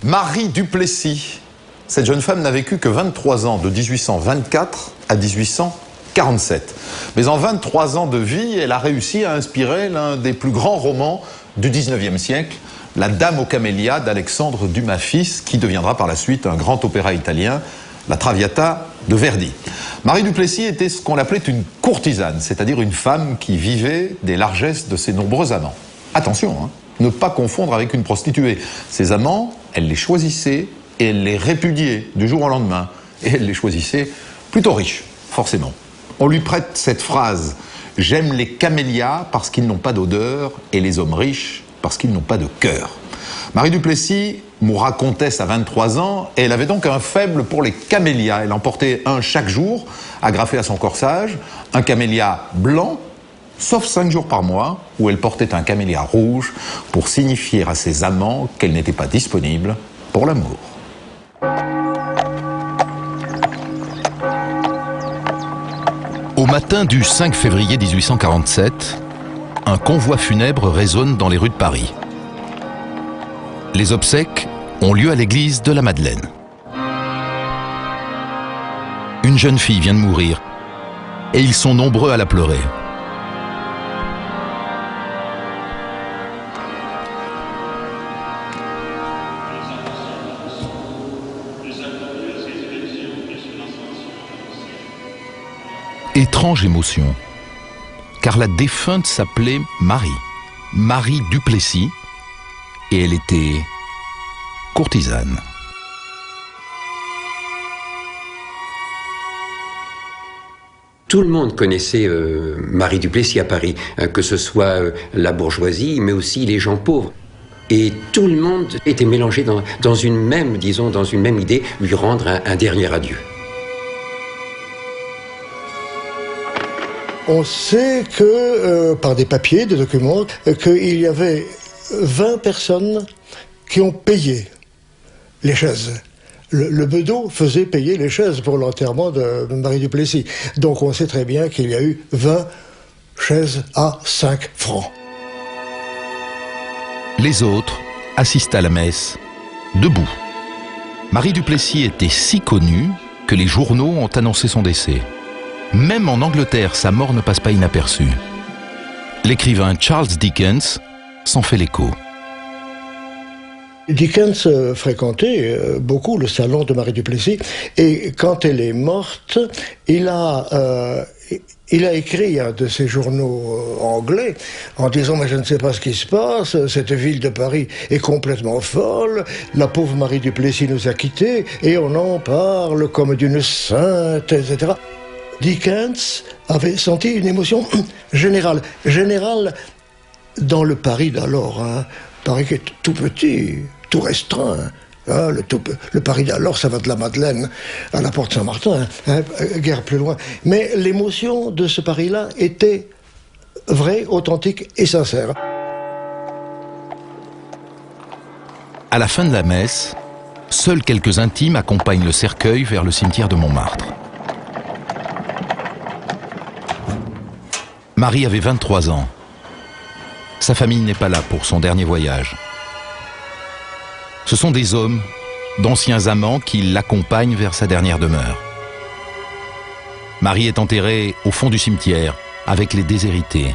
Marie Duplessis. Cette jeune femme n'a vécu que 23 ans, de 1824 à 1847. Mais en 23 ans de vie, elle a réussi à inspirer l'un des plus grands romans du 19e siècle, La Dame aux camélias d'Alexandre Dumas fils, qui deviendra par la suite un grand opéra italien, la Traviata de Verdi. Marie Duplessis était ce qu'on appelait une courtisane, c'est-à-dire une femme qui vivait des largesses de ses nombreux amants. Attention, hein, ne pas confondre avec une prostituée. Ses amants, elle les choisissait et elle les répudiait du jour au lendemain. Et elle les choisissait plutôt riches, forcément. On lui prête cette phrase « J'aime les camélias parce qu'ils n'ont pas d'odeur et les hommes riches parce qu'ils n'ont pas de cœur ». Marie Duplessis mourra comtesse à 23 ans et elle avait donc un faible pour les camélias. Elle en portait un chaque jour, agrafé à son corsage, un camélia blanc, sauf 5 jours par mois, où elle portait un camélia rouge pour signifier à ses amants qu'elle n'était pas disponible pour l'amour. Au matin du 5 février 1847, un convoi funèbre résonne dans les rues de Paris. Les obsèques ont lieu à l'église de la Madeleine. Une jeune fille vient de mourir et ils sont nombreux à la pleurer. Étrange émotion, car la défunte s'appelait Marie Duplessis, et elle était courtisane. Tout le monde connaissait Marie Duplessis à Paris, que ce soit la bourgeoisie, mais aussi les gens pauvres. Et tout le monde était mélangé dans une même idée, lui rendre un dernier adieu. On sait que, par des papiers, des documents, qu'il y avait 20 personnes qui ont payé les chaises. Le bedeau faisait payer les chaises pour l'enterrement de Marie Duplessis. Donc on sait très bien qu'il y a eu 20 chaises à 5 francs. Les autres assistent à la messe, debout. Marie Duplessis était si connue que les journaux ont annoncé son décès. Même en Angleterre, sa mort ne passe pas inaperçue. L'écrivain Charles Dickens s'en fait l'écho. Dickens fréquentait beaucoup le salon de Marie Duplessis et quand elle est morte, il a écrit un de ses journaux anglais en disant « Mais je ne sais pas ce qui se passe, cette ville de Paris est complètement folle, la pauvre Marie Duplessis nous a quittés et on en parle comme d'une sainte, etc. » Dickens avait senti une émotion générale dans le Paris d'alors. Paris qui est tout petit, tout restreint. Le Paris d'alors, ça va de la Madeleine à la Porte Saint-Martin, guère plus loin. Mais l'émotion de ce Paris-là était vraie, authentique et sincère. À la fin de la messe, seuls quelques intimes accompagnent le cercueil vers le cimetière de Montmartre. Marie avait 23 ans. Sa famille n'est pas là pour son dernier voyage. Ce sont des hommes, d'anciens amants, qui l'accompagnent vers sa dernière demeure. Marie est enterrée au fond du cimetière, avec les déshérités.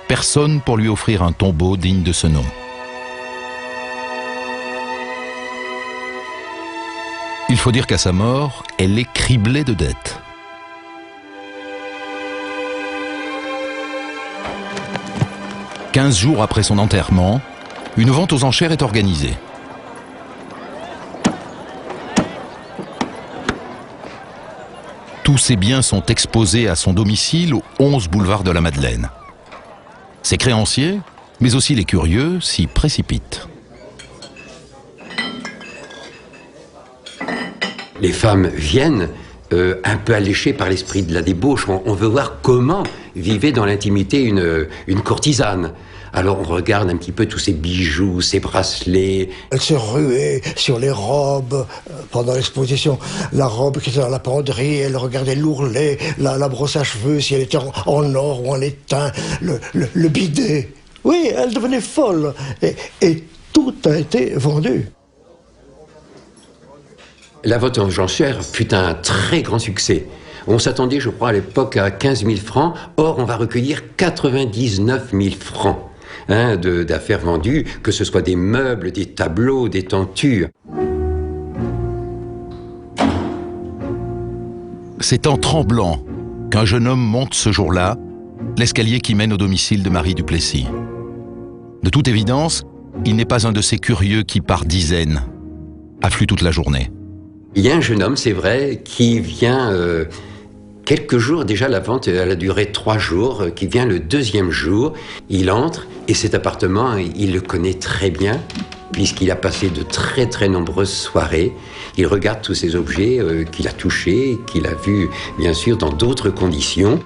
Personne pour lui offrir un tombeau digne de ce nom. Il faut dire qu'à sa mort, elle est criblée de dettes. « 15 jours après son enterrement, une vente aux enchères est organisée. Tous ses biens sont exposés à son domicile au 11 boulevard de la Madeleine. Ses créanciers, mais aussi les curieux, s'y précipitent. Les femmes viennent un peu alléchées par l'esprit de la débauche. On veut voir comment vivait dans l'intimité une courtisane. Alors on regarde un petit peu tous ces bijoux, ces bracelets. Elle se ruait sur les robes pendant l'exposition. La robe qui était dans la penderie, elle regardait l'ourlet, la brosse à cheveux, si elle était en or ou en étain, le bidet. Oui, elle devenait folle. Et tout a été vendu. La vente aux enchères fut un très grand succès. On s'attendait, je crois, à l'époque à 15 000 francs. Or, on va recueillir 99 000 francs d'affaires vendues, que ce soit des meubles, des tableaux, des tentures. C'est en tremblant qu'un jeune homme monte ce jour-là l'escalier qui mène au domicile de Marie du Plessis. De toute évidence, il n'est pas un de ces curieux qui, par dizaines, affluent toute la journée. Il y a un jeune homme, c'est vrai, qui vient quelques jours, déjà la vente elle a duré 3 jours, qui vient le 2e jour, il entre et cet appartement, il le connaît très bien puisqu'il a passé de très très nombreuses soirées. Il regarde tous ces objets qu'il a touchés, qu'il a vus bien sûr dans d'autres conditions.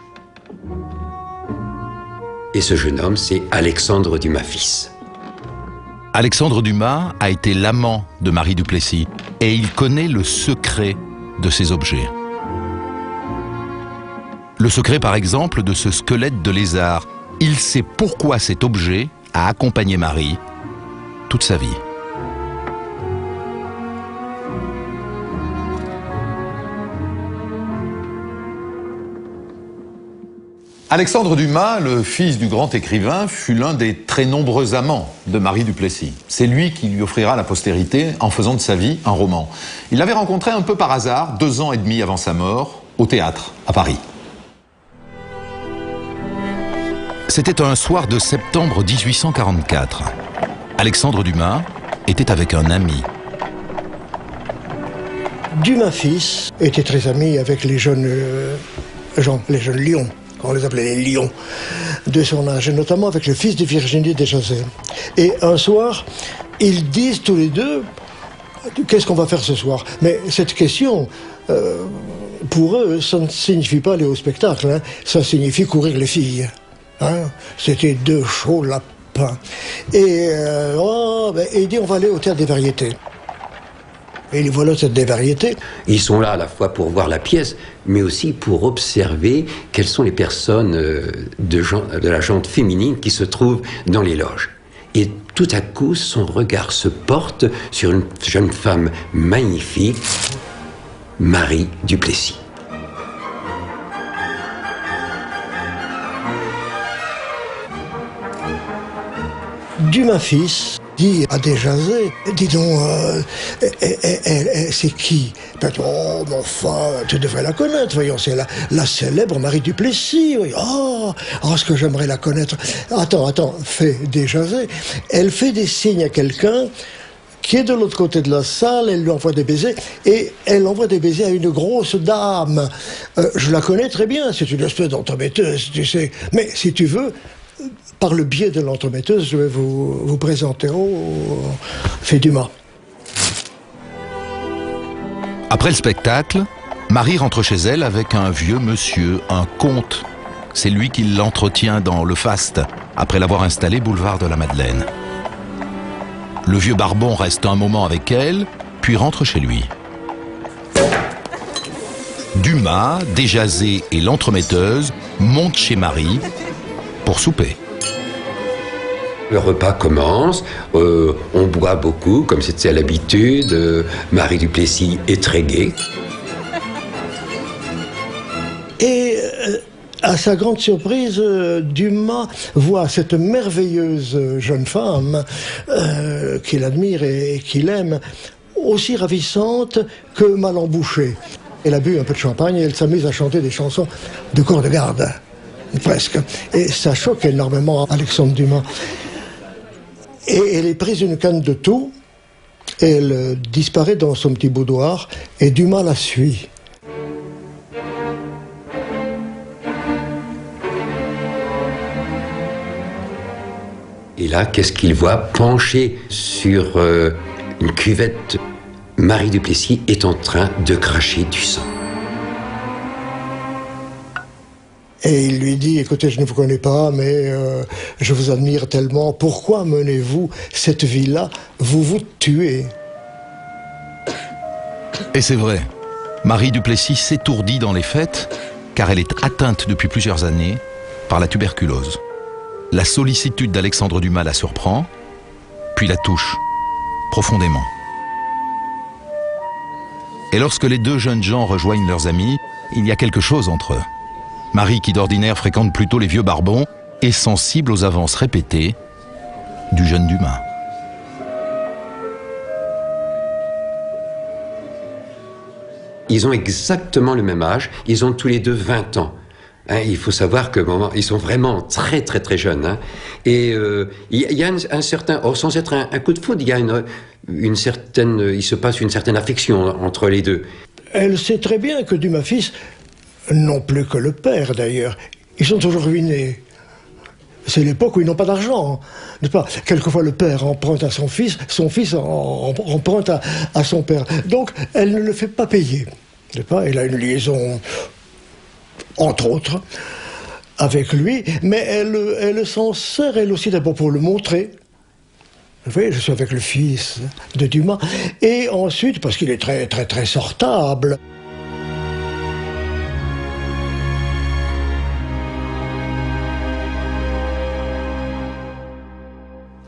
Et ce jeune homme, c'est Alexandre Dumas fils. Alexandre Dumas a été l'amant de Marie du Plessis et il connaît le secret de ces objets. Le secret, par exemple, de ce squelette de lézard. Il sait pourquoi cet objet a accompagné Marie toute sa vie. Alexandre Dumas, le fils du grand écrivain, fut l'un des très nombreux amants de Marie du Plessis. C'est lui qui lui offrira la postérité en faisant de sa vie un roman. Il l'avait rencontré un peu par hasard, 2 ans et demi avant sa mort, au théâtre, à Paris. C'était un soir de septembre 1844. Alexandre Dumas était avec un ami. Dumas fils était très ami avec les jeunes gens, les jeunes lions. On les appelait les lions de son âge, et notamment avec le fils de Virginie Desjazet. Et un soir, ils disent tous les deux, qu'est-ce qu'on va faire ce soir? Mais cette question, pour eux, ça ne signifie pas aller au spectacle, hein. Ça signifie courir les filles. Hein. C'était 2 chauds lapins. Et il dit, on va aller au théâtre des variétés. Et les voilà, cette des variétés. Ils sont là à la fois pour voir la pièce, mais aussi pour observer quelles sont les personnes de la gente féminine qui se trouvent dans les loges. Et tout à coup, son regard se porte sur une jeune femme magnifique, Marie du Plessis. Dumas fils dit à Desjazet, dis donc, c'est qui? Oh, mais enfin, tu devrais la connaître, voyons, c'est la célèbre Marie du Plessis. Oui. Oh, ce que j'aimerais la connaître. Attends, fait Desjazet. Elle fait des signes à quelqu'un qui est de l'autre côté de la salle, elle lui envoie des baisers, et elle envoie des baisers à une grosse dame. Je la connais très bien, c'est une espèce d'entremetteuse, tu sais. Mais si tu veux, par le biais de l'entremetteuse, je vais vous présenter fait Dumas. Après le spectacle, Marie rentre chez elle avec un vieux monsieur, un comte. C'est lui qui l'entretient dans le faste, après l'avoir installé boulevard de la Madeleine. Le vieux barbon reste un moment avec elle, puis rentre chez lui. Dumas, Desjazet et l'entremetteuse montent chez Marie pour souper. Le repas commence, on boit beaucoup, comme c'était à l'habitude. Marie du Plessis est très gaie. Et à sa grande surprise, Dumas voit cette merveilleuse jeune femme qu'il admire et qu'il aime, aussi ravissante que mal embouchée. Elle a bu un peu de champagne et elle s'amuse à chanter des chansons de corps de garde, presque. Et ça choque énormément Alexandre Dumas. Et elle est prise une canne de tout, et elle disparaît dans son petit boudoir, et Dumas la suit. Et là, qu'est-ce qu'il voit? Penché sur une cuvette, Marie du Plessis est en train de cracher du sang. Et il lui dit, écoutez, je ne vous connais pas, mais je vous admire tellement. Pourquoi menez-vous cette vie-là? Vous vous tuez. Et c'est vrai, Marie du Plessis s'étourdit dans les fêtes, car elle est atteinte depuis plusieurs années par la tuberculose. La sollicitude d'Alexandre Dumas la surprend, puis la touche profondément. Et lorsque les deux jeunes gens rejoignent leurs amis, il y a quelque chose entre eux. Marie, qui d'ordinaire fréquente plutôt les vieux barbons, est sensible aux avances répétées du jeune Dumas. Ils ont exactement le même âge, ils ont tous les deux 20 ans. Il faut savoir que ils sont vraiment très très très jeunes. Hein. Et il y a un certain, sans être un coup de foudre, il y a une certaine, il se passe une certaine affection entre les deux. Elle sait très bien que Dumas fils, non plus que le père d'ailleurs, ils sont toujours ruinés. C'est l'époque où ils n'ont pas d'argent, n'est-ce pas? Quelquefois le père emprunte à son fils emprunte à son père. Donc elle ne le fait pas payer, n'est-ce pas? Elle a une liaison, entre autres, avec lui, mais elle s'en sert elle aussi d'abord pour le montrer. Vous voyez, je suis avec le fils de Dumas, et ensuite parce qu'il est très très très sortable.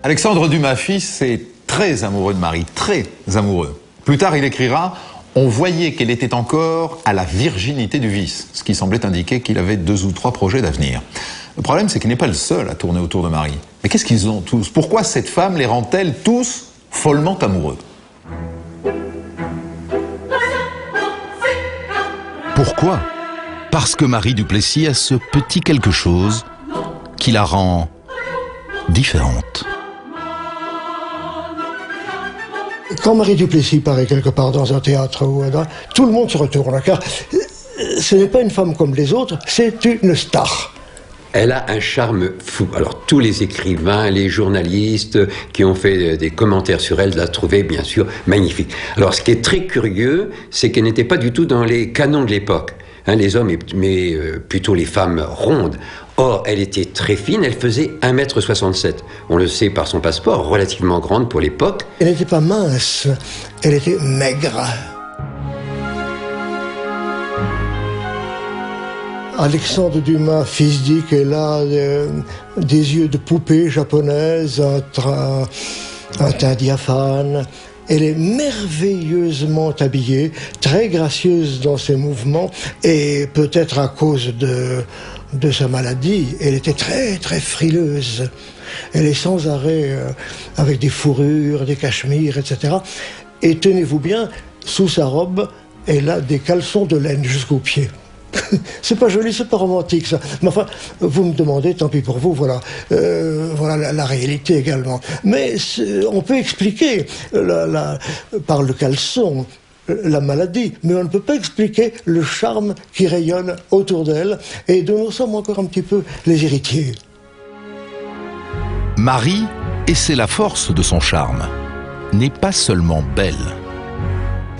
Alexandre Dumas fils est très amoureux de Marie, très amoureux. Plus tard, il écrira « On voyait qu'elle était encore à la virginité du vice », ce qui semblait indiquer qu'il avait 2 ou 3 projets d'avenir. Le problème, c'est qu'il n'est pas le seul à tourner autour de Marie. Mais qu'est-ce qu'ils ont tous? Pourquoi cette femme les rend-elle tous follement amoureux? Pourquoi? Parce que Marie du Plessis a ce petit quelque chose qui la rend différente. Quand Marie du Plessis paraît quelque part dans un théâtre, tout le monde se retourne, car ce n'est pas une femme comme les autres, c'est une star. Elle a un charme fou. Alors tous les écrivains, les journalistes qui ont fait des commentaires sur elle la trouvaient bien sûr magnifique. Alors ce qui est très curieux, c'est qu'elle n'était pas du tout dans les canons de l'époque. Les hommes, mais plutôt les femmes rondes. Or, elle était très fine, elle faisait 1,67 m. On le sait par son passeport, relativement grande pour l'époque. Elle n'était pas mince, elle était maigre. Alexandre Dumas, fils, dit qu'elle a des yeux de poupée japonaise, un teint diaphane. Elle est merveilleusement habillée, très gracieuse dans ses mouvements, et peut-être à cause de sa maladie, elle était très très frileuse. Elle est sans arrêt avec des fourrures, des cachemires, etc. Et tenez-vous bien, sous sa robe, elle a des caleçons de laine jusqu'aux pieds. C'est pas joli, c'est pas romantique ça. Mais enfin, vous me demandez, tant pis pour vous, voilà, voilà la réalité également. Mais on peut expliquer par le caleçon la maladie, mais on ne peut pas expliquer le charme qui rayonne autour d'elle et dont nous sommes encore un petit peu les héritiers. Marie, et c'est la force de son charme, n'est pas seulement belle.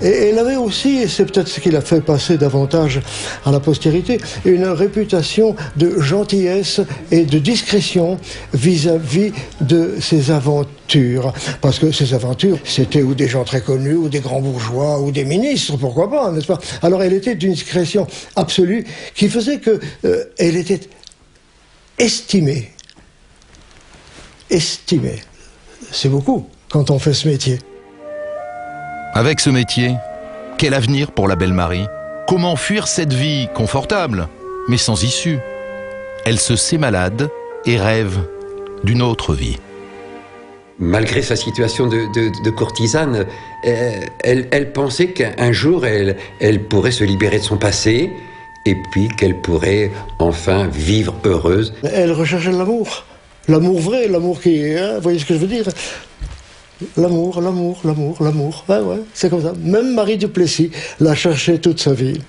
Et elle avait aussi, et c'est peut-être ce qui l'a fait passer davantage à la postérité, une réputation de gentillesse et de discrétion vis-à-vis de ses aventures. Parce que ses aventures, c'était ou des gens très connus, ou des grands bourgeois, ou des ministres, pourquoi pas, n'est-ce pas? Alors elle était d'une discrétion absolue qui faisait qu'elle était estimée. Estimée. C'est beaucoup quand on fait ce métier. Avec ce métier, quel avenir pour la belle Marie? Comment fuir cette vie confortable, mais sans issue? Elle se sait malade et rêve d'une autre vie. Malgré sa situation de courtisane, elle pensait qu'un jour, elle pourrait se libérer de son passé et puis qu'elle pourrait enfin vivre heureuse. Elle recherchait l'amour. L'amour vrai, l'amour qui est... vous voyez ce que je veux dire? L'amour, l'amour, l'amour, l'amour. Ouais, c'est comme ça. Même Marie du Plessis l'a cherché toute sa vie.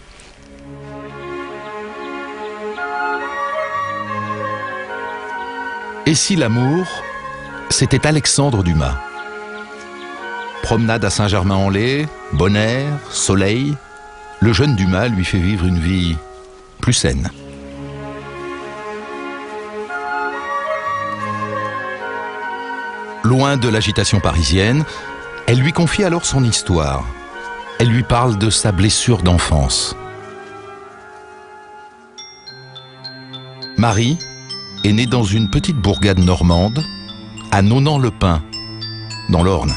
Et si l'amour, c'était Alexandre Dumas? Promenade à Saint-Germain-en-Laye, bon air, soleil, le jeune Dumas lui fait vivre une vie plus saine. Loin de l'agitation parisienne, elle lui confie alors son histoire. Elle lui parle de sa blessure d'enfance. Marie est née dans une petite bourgade normande, à Nonant-le-Pin, dans l'Orne.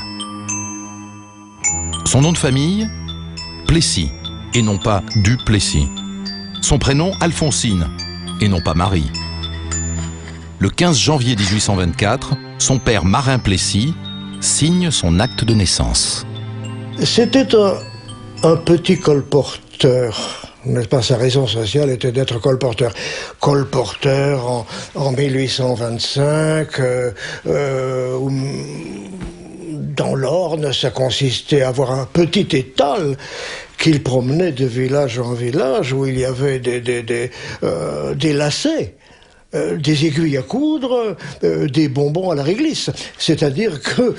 Son nom de famille, Plessis, et non pas du Plessis. Son prénom, Alphonsine, et non pas Marie. Le 15 janvier 1824, son père Marin Plessis signe son acte de naissance. C'était un petit colporteur. N'est-ce pas, sa raison sociale était d'être colporteur. Colporteur en 1825, dans l'Orne, ça consistait à avoir un petit étal qu'il promenait de village en village où il y avait des lacets, des aiguilles à coudre, des bonbons à la réglisse. C'est-à-dire que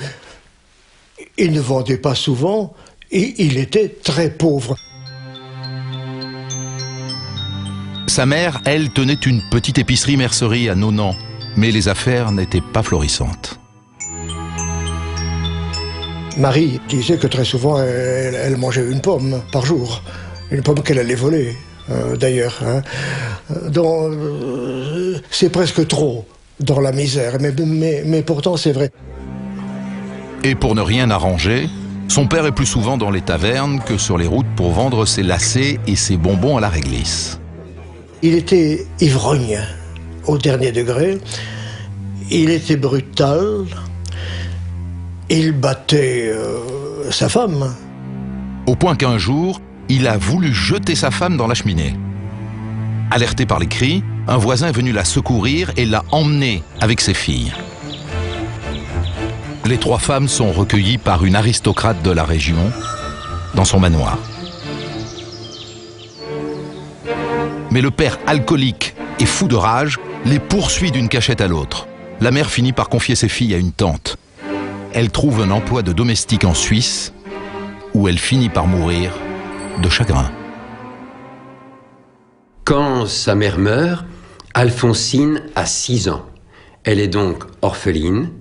il ne vendait pas souvent et il était très pauvre. Sa mère, elle, tenait une petite épicerie-mercerie à Nonant, mais les affaires n'étaient pas florissantes. Marie disait que très souvent, elle mangeait une pomme par jour. Une pomme qu'elle allait voler, d'ailleurs. Hein. C'est presque trop dans la misère, mais pourtant c'est vrai. Et pour ne rien arranger, son père est plus souvent dans les tavernes que sur les routes pour vendre ses lacets et ses bonbons à la réglisse. Il était ivrogne au dernier degré, il était brutal, il battait sa femme. Au point qu'un jour, il a voulu jeter sa femme dans la cheminée. Alerté par les cris, un voisin est venu la secourir et l'a emmenée avec ses filles. Les 3 femmes sont recueillies par une aristocrate de la région dans son manoir. Mais le père alcoolique et fou de rage les poursuit d'une cachette à l'autre. La mère finit par confier ses filles à une tante. Elle trouve un emploi de domestique en Suisse où elle finit par mourir de chagrin. Quand sa mère meurt, Alphonsine a 6 ans. Elle est donc orpheline.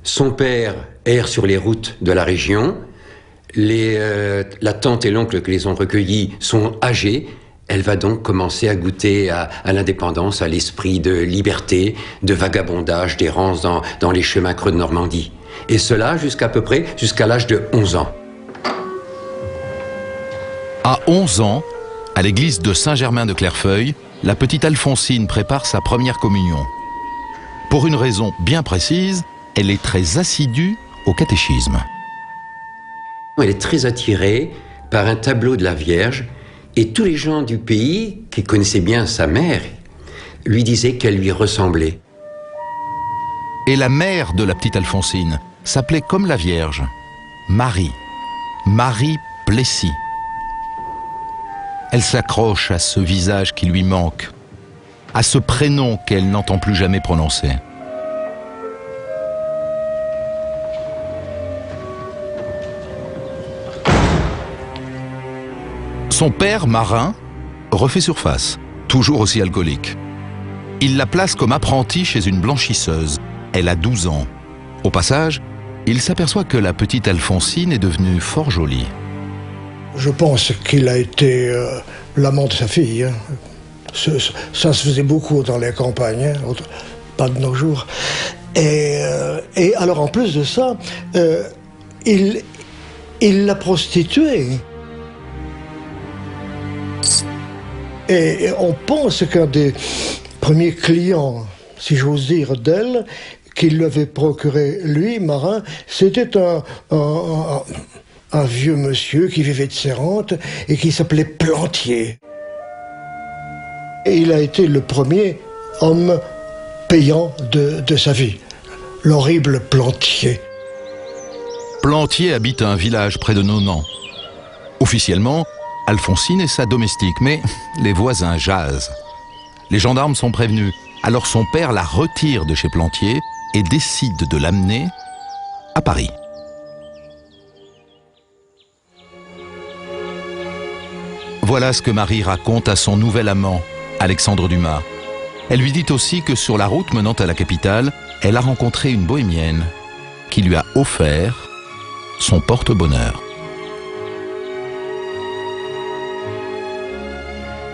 Son père erre sur les routes de la région. La tante et l'oncle qui les ont recueillis sont âgés. Elle va donc commencer à goûter à l'indépendance, à l'esprit de liberté, de vagabondage, d'errance dans les chemins creux de Normandie. Et cela jusqu'à l'âge de 11 ans. À 11 ans, à l'église de Saint-Germain de Clairefeuille, la petite Alphonsine prépare sa première communion. Pour une raison bien précise, elle est très assidue au catéchisme. Elle est très attirée par un tableau de la Vierge. Et tous les gens du pays, qui connaissaient bien sa mère, lui disaient qu'elle lui ressemblait. Et la mère de la petite Alphonsine s'appelait comme la Vierge, Marie, Marie Plessis. Elle s'accroche à ce visage qui lui manque, à ce prénom qu'elle n'entend plus jamais prononcer. Son père, Marin, refait surface, toujours aussi alcoolique. Il la place comme apprentie chez une blanchisseuse. Elle a 12 ans. Au passage, il s'aperçoit que la petite Alphonsine est devenue fort jolie. Je pense qu'il a été l'amant de sa fille. Hein. Ça se faisait beaucoup dans les campagnes, hein, pas de nos jours. Et alors en plus de ça, il l'a prostituée. Et on pense qu'un des premiers clients, si j'ose dire, d'elle, qui lui avait procuré, lui, Marin, c'était un vieux monsieur qui vivait de ses rentes et qui s'appelait Plantier. Et il a été le premier homme payant de sa vie, l'horrible Plantier. Plantier habite à un village près de Nonant. Officiellement, Alphonsine est sa domestique, mais les voisins jasent. Les gendarmes sont prévenus, alors son père la retire de chez Plantier et décide de l'amener à Paris. Voilà ce que Marie raconte à son nouvel amant, Alexandre Dumas. Elle lui dit aussi que sur la route menant à la capitale, elle a rencontré une bohémienne qui lui a offert son porte-bonheur.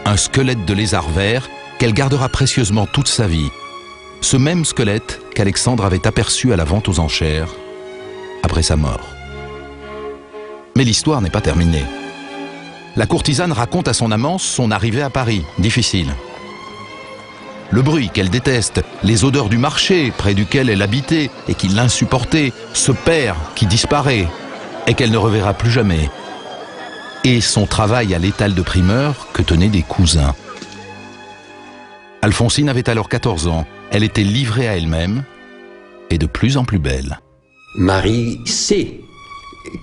Un squelette de lézard vert qu'elle gardera précieusement toute sa vie. Ce même squelette qu'Alexandre avait aperçu à la vente aux enchères après sa mort. Mais l'histoire n'est pas terminée. la courtisane raconte à son amant son arrivée à Paris, difficile. Le bruit qu'elle déteste, les odeurs du marché près duquel elle habitait et qui l'insupportait, ce père qui disparaît et qu'elle ne reverra plus jamais. Et son travail à l'étal de primeur que tenaient des cousins. Alphonsine avait alors 14 ans. Elle était livrée à elle-même et de plus en plus belle. Marie sait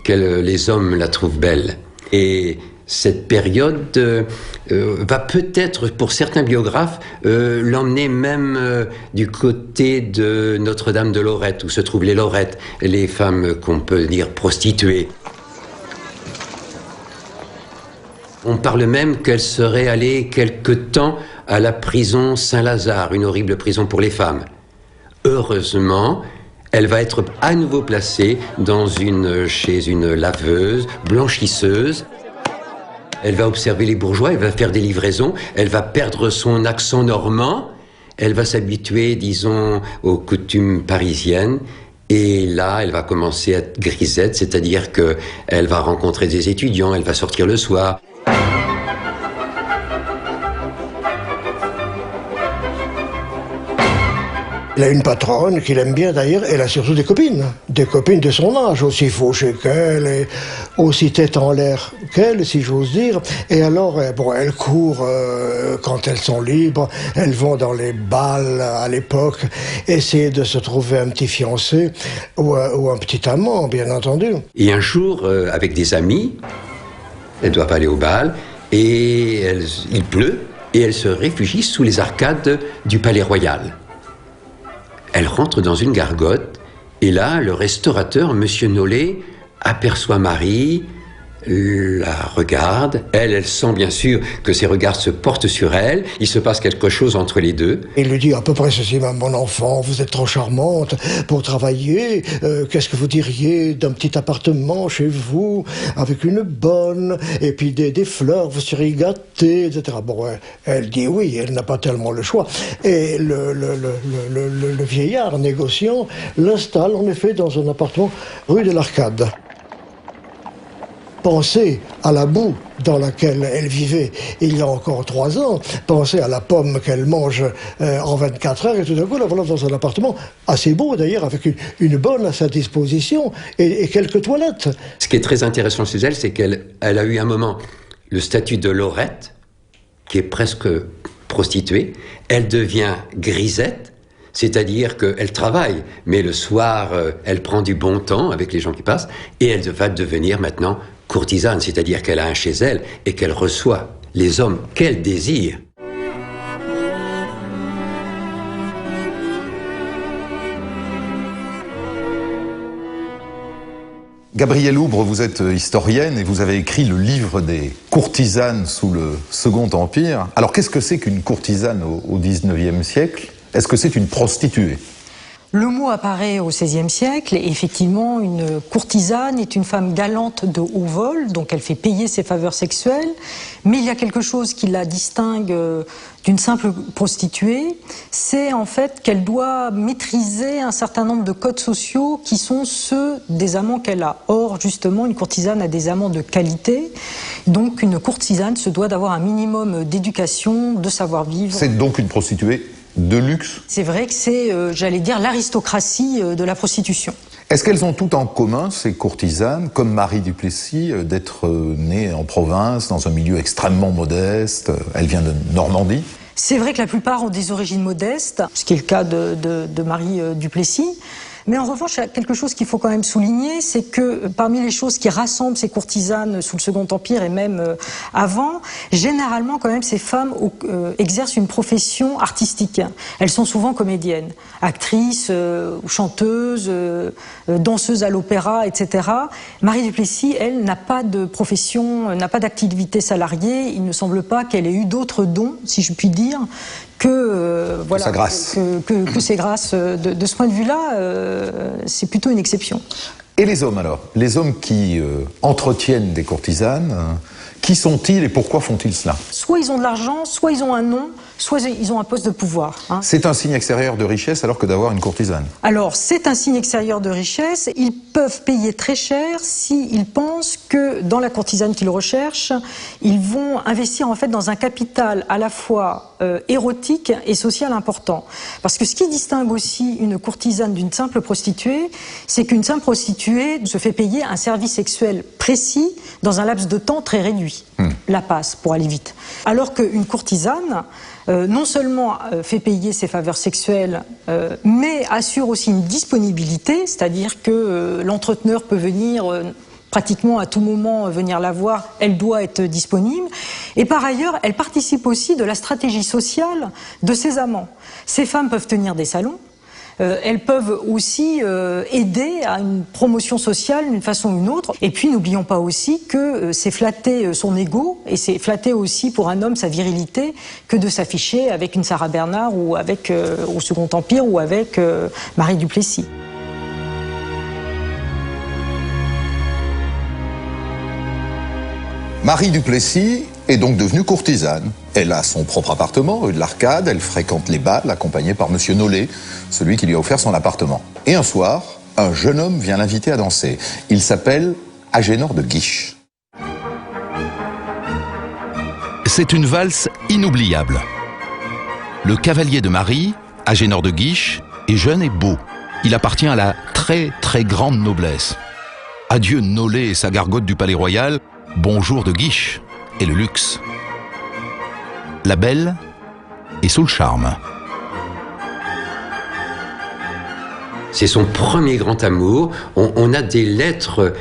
que les hommes la trouvent belle. Et cette période va peut-être, pour certains biographes, l'emmener même du côté de Notre-Dame de Lorette, où se trouvent les Lorettes, les femmes qu'on peut dire prostituées. On parle même qu'elle serait allée quelque temps à la prison Saint-Lazare, une horrible prison pour les femmes. Heureusement, elle va être à nouveau placée chez une laveuse, blanchisseuse. Elle va observer les bourgeois, elle va faire des livraisons, elle va perdre son accent normand, elle va s'habituer, disons, aux coutumes parisiennes. Et là, elle va commencer à être grisette, c'est-à-dire qu'elle va rencontrer des étudiants, elle va sortir le soir. Il a une patronne qu'il aime bien d'ailleurs, elle a surtout des copines de son âge, aussi fauchées qu'elle, et aussi tête en l'air qu'elle, si j'ose dire. Et alors, bon, elles courent quand elles sont libres, elles vont dans les bals à l'époque, essayer de se trouver un petit fiancé ou un petit amant, bien entendu. Et un jour, avec des amis, elles doivent aller au bal, et il pleut, et elles se réfugient sous les arcades du Palais Royal. Elle rentre dans une gargote, et là, le restaurateur, M. Nollet, aperçoit Marie, la regarde. Elle sent bien sûr que ses regards se portent sur elle. Il se passe quelque chose entre les deux. Il lui dit à peu près ceci: mon enfant, vous êtes trop charmante pour travailler. Qu'est-ce que vous diriez d'un petit appartement chez vous, avec une bonne, et puis des fleurs, vous seriez gâtée, etc. Bon, elle dit oui, elle n'a pas tellement le choix. Et le vieillard négociant l'installe en effet dans un appartement rue de l'Arcade. Pensez à la boue dans laquelle elle vivait il y a encore 3 ans. Pensez à la pomme qu'elle mange en 24 heures. Et tout d'un coup, la voilà dans un appartement assez beau d'ailleurs, avec une bonne à sa disposition et quelques toilettes. Ce qui est très intéressant chez elle, c'est qu'elle a eu un moment le statut de Lorette, qui est presque prostituée. Elle devient grisette, c'est-à-dire qu'elle travaille, mais le soir, elle prend du bon temps avec les gens qui passent, et elle va devenir maintenant courtisane, c'est-à-dire qu'elle a un chez elle et qu'elle reçoit les hommes qu'elle désire. Gabrielle Oubre, vous êtes historienne et vous avez écrit le livre des courtisanes sous le Second Empire. Alors qu'est-ce que c'est qu'une courtisane au XIXe siècle? Est-ce que c'est une prostituée? Le mot apparaît au XVIe siècle et effectivement une courtisane est une femme galante de haut vol, donc elle fait payer ses faveurs sexuelles, mais il y a quelque chose qui la distingue d'une simple prostituée, c'est en fait qu'elle doit maîtriser un certain nombre de codes sociaux qui sont ceux des amants qu'elle a. Or, justement, une courtisane a des amants de qualité, donc une courtisane se doit d'avoir un minimum d'éducation, de savoir-vivre. C'est donc une prostituée de luxe? C'est vrai que c'est, j'allais dire, l'aristocratie de la prostitution. Est-ce qu'elles ont tout en commun, ces courtisanes, comme Marie du Plessis, d'être nées en province, dans un milieu extrêmement modeste? Elle vient de Normandie. C'est vrai que la plupart ont des origines modestes, ce qui est le cas de Marie du Plessis. Mais en revanche, il y a quelque chose qu'il faut quand même souligner, c'est que parmi les choses qui rassemblent ces courtisanes sous le Second Empire et même avant, généralement quand même ces femmes exercent une profession artistique. Elles sont souvent comédiennes, actrices, chanteuses, danseuses à l'opéra, etc. Marie du Plessis, elle, n'a pas de profession, n'a pas d'activité salariée. Il ne semble pas qu'elle ait eu d'autres dons, si je puis dire, voilà, que c'est grâce. De ce point de vue-là, c'est plutôt une exception. Et les hommes alors? Les hommes qui entretiennent des courtisanes, Qui sont-ils et pourquoi font-ils cela? Soit ils ont de l'argent, soit ils ont un nom, soit ils ont un poste de pouvoir. Hein. C'est un signe extérieur de richesse alors que d'avoir une courtisane. Alors, c'est un signe extérieur de richesse. Ils peuvent payer très cher s'ils pensent que dans la courtisane qu'ils recherchent, ils vont investir en fait dans un capital à la fois érotique et social important. Parce que ce qui distingue aussi une courtisane d'une simple prostituée, c'est qu'une simple prostituée se fait payer un service sexuel précis dans un laps de temps très réduit. La passe, pour aller vite. Alors qu'une courtisane, non seulement fait payer ses faveurs sexuelles, mais assure aussi une disponibilité, c'est-à-dire que l'entreteneur peut venir pratiquement à tout moment venir la voir, elle doit être disponible. Et par ailleurs, elle participe aussi de la stratégie sociale de ses amants. Ces femmes peuvent tenir des salons. Elles peuvent aussi aider à une promotion sociale d'une façon ou d'une autre. Et puis n'oublions pas aussi que c'est flatter son ego et c'est flatter aussi pour un homme sa virilité que de s'afficher avec une Sarah Bernard ou avec au Second Empire ou avec Marie du Plessis. Marie du Plessis est donc devenue courtisane. Elle a son propre appartement, rue de l'Arcade, elle fréquente les bals, accompagnée par Monsieur Nollet, celui qui lui a offert son appartement. Et un soir, un jeune homme vient l'inviter à danser. Il s'appelle Agénor de Guiche. C'est une valse inoubliable. Le cavalier de Marie, Agénor de Guiche, est jeune et beau. Il appartient à la très très grande noblesse. Adieu Nollet et sa gargote du Palais Royal, bonjour de Guiche et le luxe. La belle est sous le charme. C'est son premier grand amour. On a des lettres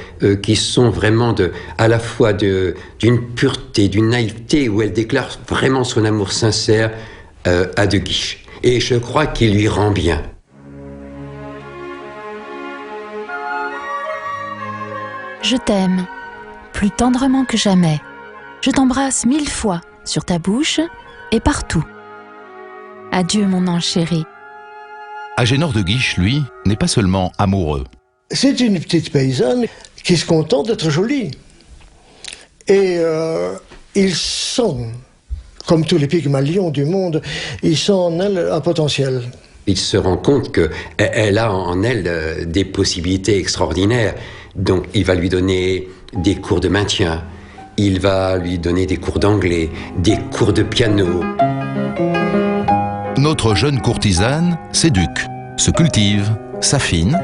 qui sont vraiment à la fois d'une pureté, d'une naïveté, où elle déclare vraiment son amour sincère à De Guiche. Et je crois qu'il lui rend bien. Je t'aime, plus tendrement que jamais. Je t'embrasse 1000 fois sur ta bouche et partout. Adieu mon ange chéri. Agénor de Guiche, lui, n'est pas seulement amoureux. C'est une petite paysanne qui se contente d'être jolie. Et ils sont, comme tous les Pygmalions du monde, ils sont en elle un potentiel. Il se rend compte qu'elle a en elle des possibilités extraordinaires. Donc il va lui donner des cours de maintien, il va lui donner des cours d'anglais, des cours de piano. Notre jeune courtisane s'éduque, se cultive, s'affine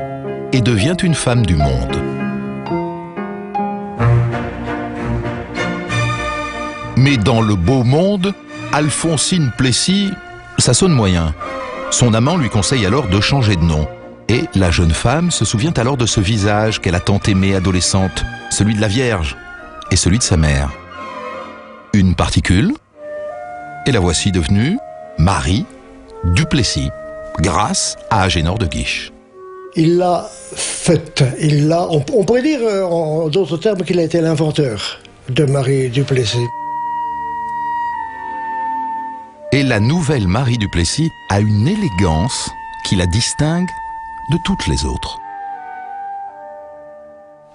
et devient une femme du monde. Mais dans le beau monde, Alphonsine Plessis, ça sonne moyen. Son amant lui conseille alors de changer de nom. Et la jeune femme se souvient alors de ce visage qu'elle a tant aimé adolescente, celui de la Vierge et celui de sa mère. Une particule, et la voici devenue Marie du Plessis, grâce à Agénor de Guiche. Il l'a faite, on pourrait dire en d'autres termes qu'il a été l'inventeur de Marie du Plessis. Et la nouvelle Marie du Plessis a une élégance qui la distingue de toutes les autres.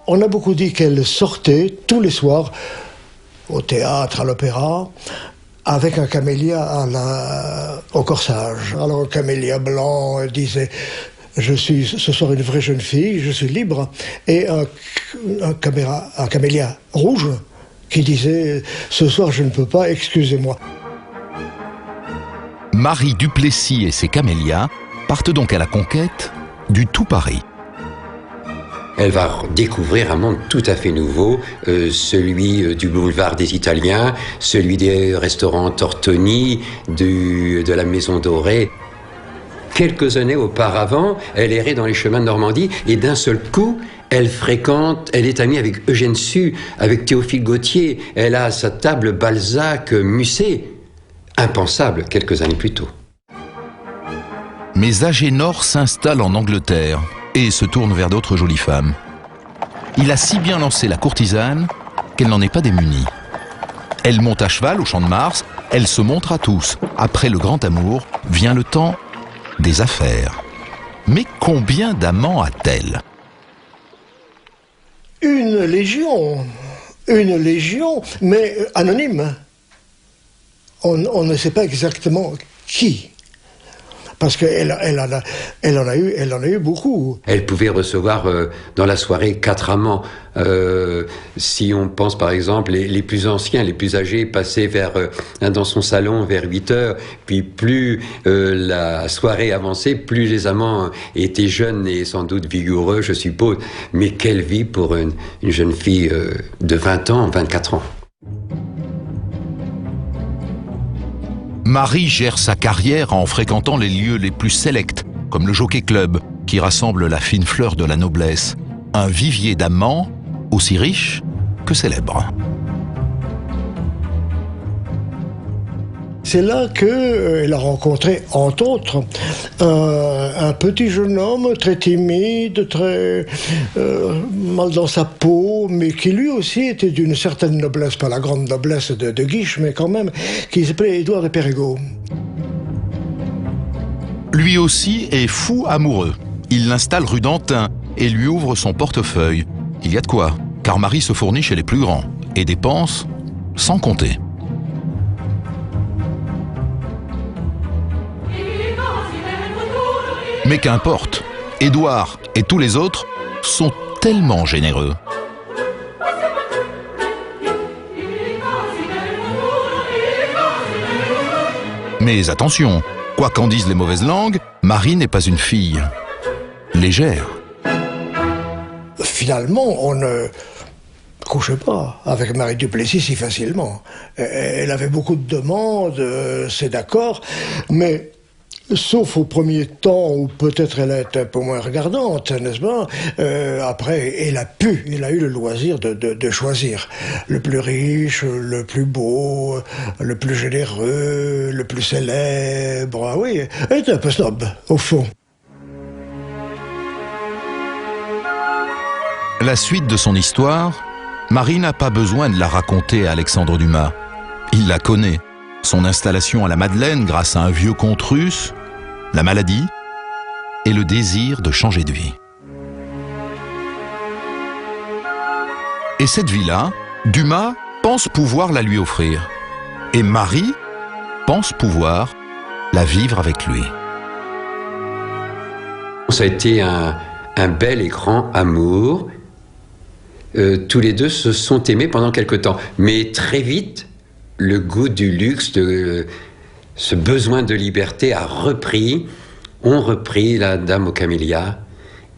On a beaucoup dit qu'elle sortait tous les soirs au théâtre, à l'opéra, avec un camélia au corsage. Alors un camélia blanc, elle disait « Je suis ce soir une vraie jeune fille, je suis libre ». Et un camélia rouge qui disait « Ce soir je ne peux pas, excusez-moi ». Marie du Plessis et ses camélias partent donc à la conquête du tout Paris. Elle va découvrir un monde tout à fait nouveau, celui du boulevard des Italiens, celui des restaurants Tortoni, de la Maison Dorée. Quelques années auparavant, elle errait dans les chemins de Normandie et d'un seul coup, elle est amie avec Eugène Sue, avec Théophile Gautier. Elle a à sa table Balzac, Musset. Impensable quelques années plus tôt. Mais Agénor s'installe en Angleterre et se tourne vers d'autres jolies femmes. Il a si bien lancé la courtisane qu'elle n'en est pas démunie. Elle monte à cheval au Champ de Mars, elle se montre à tous. Après le grand amour, vient le temps des affaires. Mais combien d'amants a-t-elle? Une légion. une légion, mais anonyme. On ne sait pas exactement qui. Parce qu'elle en a eu beaucoup. Elle pouvait recevoir dans la soirée 4 amants. Si on pense par exemple, les plus anciens, les plus âgés passaient dans son salon vers 8 heures. Puis plus la soirée avançait, plus les amants étaient jeunes et sans doute vigoureux, je suppose. Mais quelle vie pour une jeune fille de 20 ans, 24 ans. Marie gère sa carrière en fréquentant les lieux les plus sélects, comme le Jockey Club, qui rassemble la fine fleur de la noblesse. Un vivier d'amants aussi riche que célèbre. C'est là qu'elle a rencontré, entre autres, un petit jeune homme très timide, très mal dans sa peau, mais qui lui aussi était d'une certaine noblesse, pas la grande noblesse de Guiche, mais quand même, qui s'appelait Édouard de Périgueux. Lui aussi est fou amoureux. Il l'installe rue d'Antin et lui ouvre son portefeuille. Il y a de quoi, car Marie se fournit chez les plus grands et dépense sans compter. Mais qu'importe, Édouard et tous les autres sont tellement généreux. Mais attention, quoi qu'en disent les mauvaises langues, Marie n'est pas une fille légère. Finalement, on ne couchait pas avec Marie du Plessis si facilement. Elle avait beaucoup de demandes, c'est d'accord, mais... Sauf au premier temps où peut-être elle est un peu moins regardante, n'est-ce pas? Après, elle a eu le loisir de choisir le plus riche, le plus beau, le plus généreux, le plus célèbre. Ah oui, elle était un peu snob, au fond. La suite de son histoire, Marie n'a pas besoin de la raconter à Alexandre Dumas. Il la connaît. Son installation à la Madeleine grâce à un vieux comte russe, la maladie et le désir de changer de vie. Et cette vie-là, Dumas pense pouvoir la lui offrir. Et Marie pense pouvoir la vivre avec lui. Ça a été un bel et grand amour. Tous les deux se sont aimés pendant quelque temps. Mais très vite, le goût du luxe, ce besoin de liberté ont repris la dame aux camélias.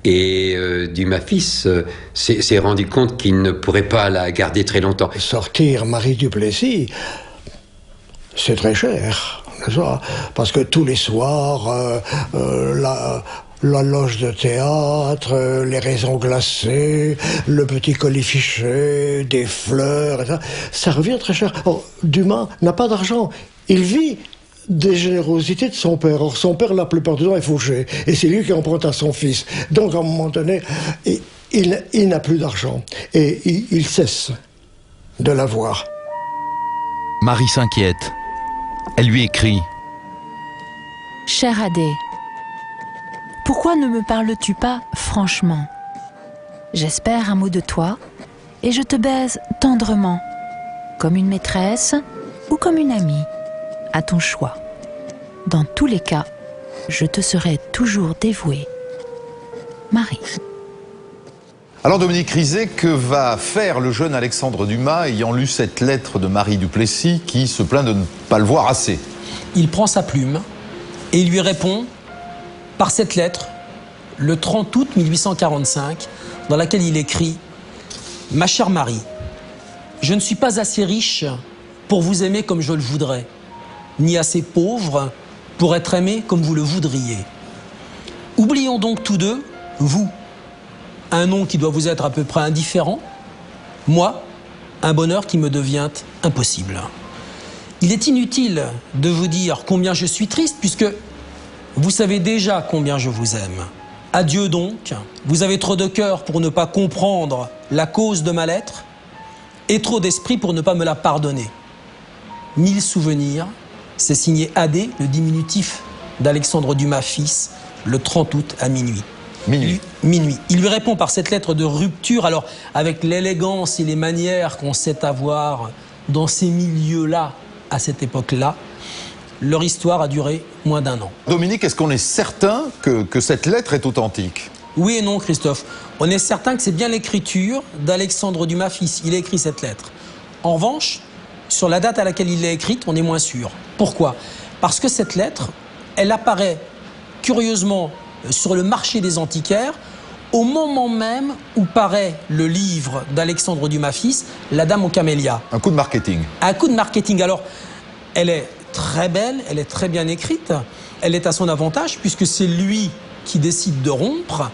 Et Dumas fils s'est rendu compte qu'il ne pourrait pas la garder très longtemps. Sortir Marie du Plessis, c'est très cher, n'est-ce pas? Parce que tous les soirs, la loge de théâtre, les raisins glacés, le petit colifichet, des fleurs, et ça revient très cher. Or, Dumas n'a pas d'argent. Il vit des générosités de son père. Or, son père, la plupart du temps, est fauché. Et c'est lui qui emprunte à son fils. Donc, à un moment donné, il n'a plus d'argent. Et il cesse de l'avoir. Marie s'inquiète. Elle lui écrit. Cher Adé, pourquoi ne me parles-tu pas franchement? J'espère un mot de toi et je te baise tendrement, comme une maîtresse ou comme une amie, à ton choix. Dans tous les cas, je te serai toujours dévouée. Marie. Alors Dominique Rizet, que va faire le jeune Alexandre Dumas ayant lu cette lettre de Marie du Plessis qui se plaint de ne pas le voir assez? Il prend sa plume et il lui répond par cette lettre, le 30 août 1845, dans laquelle il écrit « Ma chère Marie, je ne suis pas assez riche pour vous aimer comme je le voudrais, ni assez pauvre pour être aimé comme vous le voudriez. Oublions donc tous deux, vous, un nom qui doit vous être à peu près indifférent, moi, un bonheur qui me devient impossible. Il est inutile de vous dire combien je suis triste, puisque vous savez déjà combien je vous aime. Adieu donc, vous avez trop de cœur pour ne pas comprendre la cause de ma lettre et trop d'esprit pour ne pas me la pardonner. 1000 souvenirs, c'est signé Adé, le diminutif d'Alexandre Dumas fils, le 30 août à minuit. Minuit. Minuit. Il lui répond par cette lettre de rupture, alors avec l'élégance et les manières qu'on sait avoir dans ces milieux-là, à cette époque-là. Leur histoire a duré moins d'1 an. Dominique, est-ce qu'on est certain que cette lettre est authentique? Oui et non, Christophe. On est certain que c'est bien l'écriture d'Alexandre Dumas fils. Il a écrit cette lettre. En revanche, sur la date à laquelle il l'a écrite, on est moins sûr. Pourquoi? Parce que cette lettre, elle apparaît curieusement sur le marché des antiquaires au moment même où paraît le livre d'Alexandre Dumas fils, La Dame aux Camélias. Un coup de marketing. Un coup de marketing. Alors, elle est très belle, elle est très bien écrite, elle est à son avantage puisque c'est lui qui décide de rompre.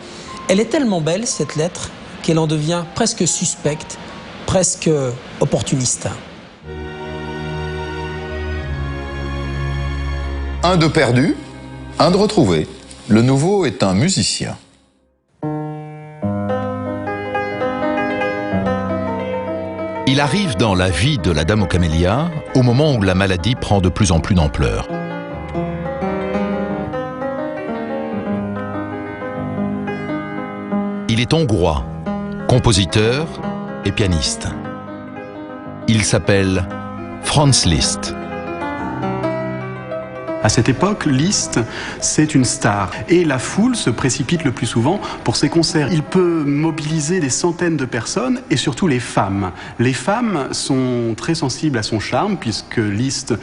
Elle est tellement belle, cette lettre, qu'elle en devient presque suspecte, presque opportuniste. Un de perdu, un de retrouvé. Le nouveau est un musicien. Il arrive dans la vie de la Dame aux Camélias au moment où la maladie prend de plus en plus d'ampleur. Il est hongrois, compositeur et pianiste. Il s'appelle Franz Liszt. À cette époque, Liszt, c'est une star. Et la foule se précipite le plus souvent pour ses concerts. Il peut mobiliser des centaines de personnes et surtout les femmes. Les femmes sont très sensibles à son charme puisque Liszt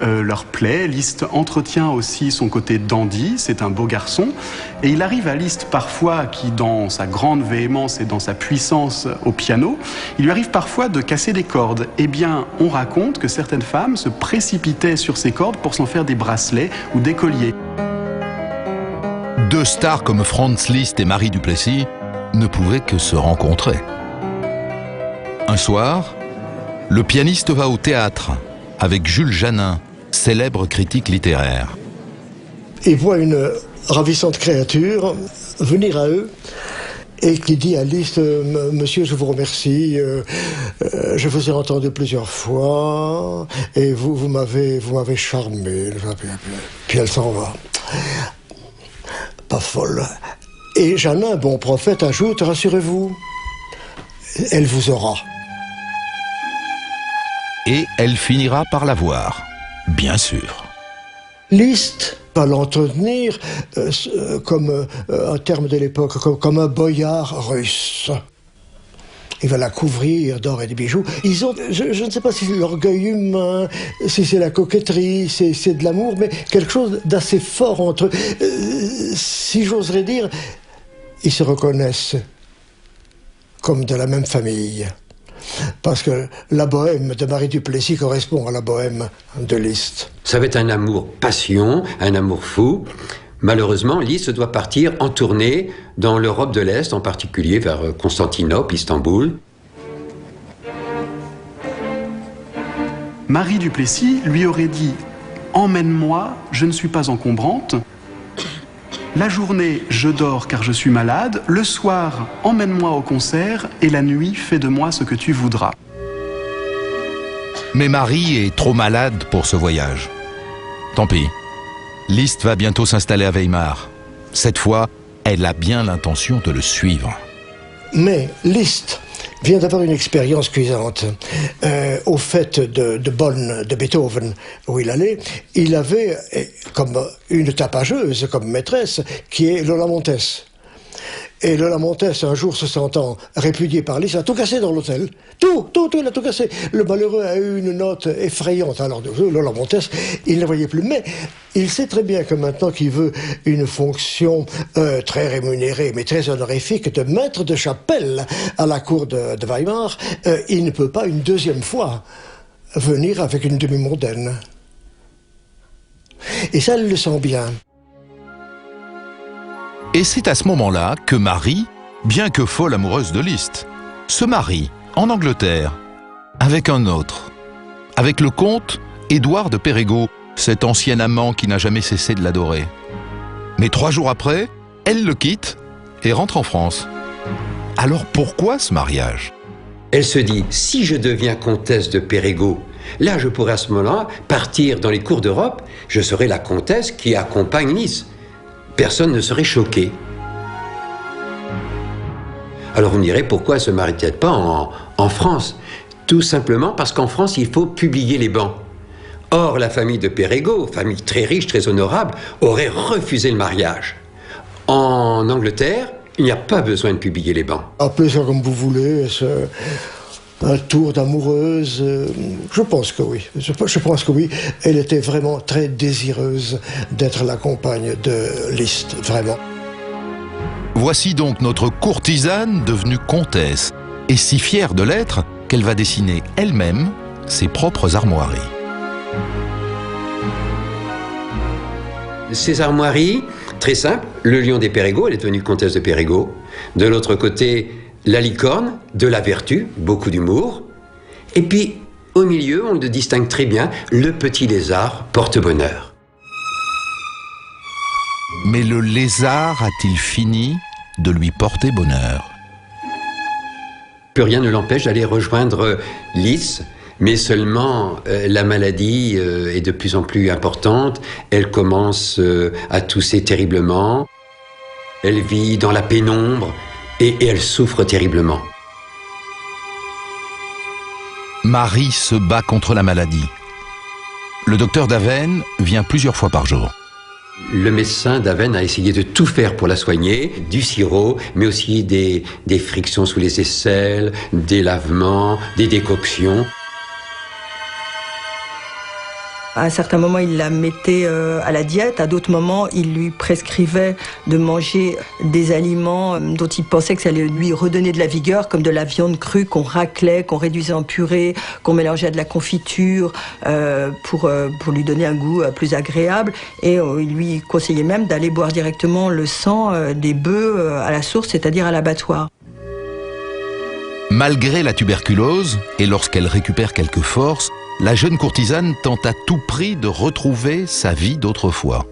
leur plaît. Liszt entretient aussi son côté dandy, c'est un beau garçon. Et il arrive à Liszt parfois, qui dans sa grande véhémence et dans sa puissance au piano, il lui arrive parfois de casser des cordes. Eh bien, on raconte que certaines femmes se précipitaient sur ces cordes pour s'en faire des bracelets ou des colliers. Deux stars comme Franz Liszt et Marie Duplessis ne pouvaient que se rencontrer. Un soir, le pianiste va au théâtre avec Jules Janin, célèbre critique littéraire. Il voit une ravissante créature venir à eux et qui dit à Liszt, monsieur, je vous remercie, je vous ai entendu plusieurs fois et vous m'avez charmé. Puis elle s'en va. Pas folle. Et Janin, bon prophète, ajoute, rassurez-vous, elle vous aura. Et elle finira par la voir, bien sûr. Liszt va l'entretenir comme un terme de l'époque, comme un boyard russe. Il va la couvrir d'or et de bijoux. Ils ont, je ne sais pas si c'est l'orgueil humain, si c'est la coquetterie, c'est de l'amour, mais quelque chose d'assez fort entre eux. Si j'oserais dire, ils se reconnaissent comme de la même famille. Parce que la bohème de Marie Duplessis correspond à la bohème de Liszt. Ça va être un amour passion, un amour fou. Malheureusement, Liszt doit partir en tournée dans l'Europe de l'Est, en particulier vers Constantinople, Istanbul. Marie Duplessis lui aurait dit « Emmène-moi, je ne suis pas encombrante ». La journée, je dors car je suis malade. Le soir, emmène-moi au concert. Et la nuit, fais de moi ce que tu voudras. Mais Marie est trop malade pour ce voyage. Tant pis. Liszt va bientôt s'installer à Weimar. Cette fois, elle a bien l'intention de le suivre. Mais Liszt vient d'avoir une expérience cuisante. Au fait de Bonn, de Beethoven, où il allait, il avait comme une tapageuse, comme maîtresse, qui est Lola Montez. Et Lola Montez, un jour se sentant répudiée par Liszt, a tout cassé dans l'hôtel. Tout, il a tout cassé. Le malheureux a eu une note effrayante. Alors, Lola Montez, il ne voyait plus. Mais il sait très bien que maintenant qu'il veut une fonction très rémunérée, mais très honorifique, de maître de chapelle à la cour de Weimar, il ne peut pas une deuxième fois venir avec une demi-mondaine. Et ça, elle le sent bien. Et c'est à ce moment-là que Marie, bien que folle amoureuse de Liszt, se marie en Angleterre avec un autre, avec le comte Édouard de Pérégaux, cet ancien amant qui n'a jamais cessé de l'adorer. Mais 3 jours après, elle le quitte et rentre en France. Alors pourquoi ce mariage? Elle se dit, si je deviens comtesse de Pérégaux, là je pourrais à ce moment-là partir dans les cours d'Europe, je serai la comtesse qui accompagne Liszt. Personne ne serait choqué. Alors on dirait, pourquoi se marie-t-elle pas en France? Tout simplement parce qu'en France, il faut publier les bans. Or, la famille de Perregaux, famille très riche, très honorable, aurait refusé le mariage. En Angleterre, il n'y a pas besoin de publier les bans. Appelez ça comme vous voulez, un tour d'amoureuse, je pense que oui. Je pense que oui. Elle était vraiment très désireuse d'être la compagne de Liszt, vraiment. Voici donc notre courtisane devenue comtesse, et si fière de l'être qu'elle va dessiner elle-même ses propres armoiries. Ces armoiries, très simple, le lion des Perregaux, elle est devenue comtesse de Perregaux. De l'autre côté, la licorne, de la vertu, beaucoup d'humour. Et puis, au milieu, on le distingue très bien, le petit lézard porte-bonheur. Mais le lézard a-t-il fini de lui porter bonheur? Plus rien ne l'empêche d'aller rejoindre Liszt, mais seulement la maladie est de plus en plus importante, elle commence à tousser terriblement, elle vit dans la pénombre et elle souffre terriblement. Marie se bat contre la maladie. Le docteur d'Avesnes vient plusieurs fois par jour. Le médecin d'Avesnes a essayé de tout faire pour la soigner, du sirop, mais aussi des frictions sous les aisselles, des lavements, des décoctions. À un certain moment, il la mettait à la diète. À d'autres moments, il lui prescrivait de manger des aliments dont il pensait que ça allait lui redonner de la vigueur, comme de la viande crue qu'on raclait, qu'on réduisait en purée, qu'on mélangeait à de la confiture pour lui donner un goût plus agréable. Et il lui conseillait même d'aller boire directement le sang des bœufs à la source, c'est-à-dire à l'abattoir. Malgré la tuberculose, et lorsqu'elle récupère quelques forces, la jeune courtisane tente à tout prix de retrouver sa vie d'autrefois.